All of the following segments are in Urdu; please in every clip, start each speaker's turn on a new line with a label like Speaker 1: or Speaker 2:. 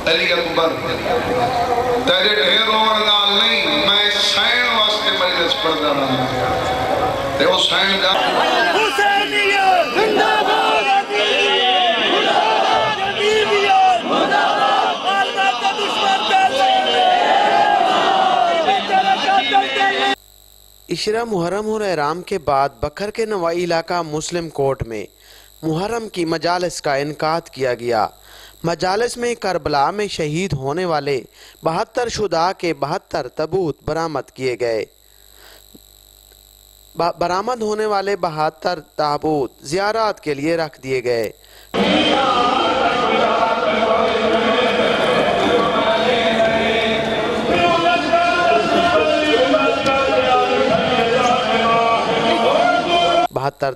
Speaker 1: علی اکبر تیرے ڈھیر ہونے نال نہیں میں سین واسطے مجلس پڑھدا رہا تے او سین دا
Speaker 2: حسینیت زندہ باد حسینیت زندہ باد مالدار کا دشمن
Speaker 3: عشرہ محرم اور احرام کے بعد بکھر کے نوائی علاقہ مسلم کورٹ میں محرم کی مجالس کا انعقاد کیا گیا۔ مجالس میں کربلا میں شہید ہونے والے 72 شہداء کے 72 تابوت برآمد کیے گئے۔ برآمد ہونے والے 72 تابوت زیارات کے لیے رکھ دیے گئے۔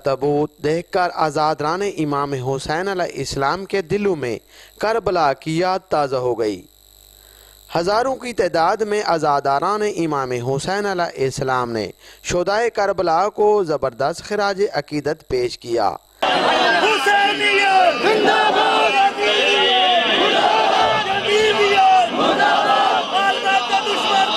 Speaker 3: تابوت دیکھ کر آزادران امام حسین علیہ السلام کے دلوں میں کربلا کی یاد تازہ ہو گئی۔ ہزاروں کی تعداد میں آزاداران امام حسین علیہ السلام نے شہدائے کربلا کو زبردست خراج عقیدت پیش کیا۔
Speaker 2: حسینیت زندہ باد حسینیت زندہ باد مالدار کا دشمن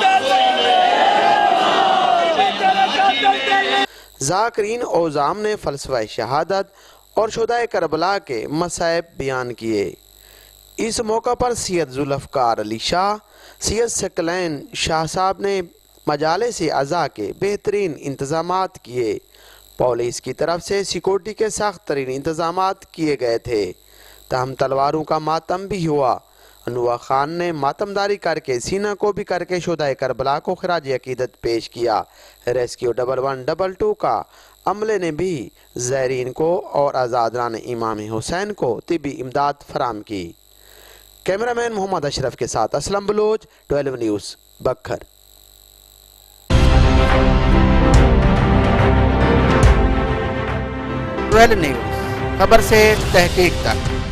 Speaker 3: ذاکرین اوزام نے فلسفہ شہادت اور شہدائے کربلا کے مصائب بیان کیے۔ اس موقع پر سید ذوالفقار علی شاہ، سید ثقلین شاہ صاحب نے مجالس اعضاء کے بہترین انتظامات کیے۔ پولیس کی طرف سے سیکورٹی کے سخت ترین انتظامات کیے گئے تھے۔ تاہم تلواروں کا ماتم بھی ہوا۔ انوار خان نے ماتمداری کر کے سینہ کو بھی کر کے شہدائے کربلا کو خراج عقیدت پیش کیا۔ ریسکیو 1122 کا عملے نے بھی زائرین کو اور آزادران امام حسین کو طبی امداد فراہم کی۔ کیمرامین محمد اشرف کے ساتھ اسلم بلوچ، 12 نیوز، بکھر۔
Speaker 4: 12 نیوز، خبر سے تحقیق تک۔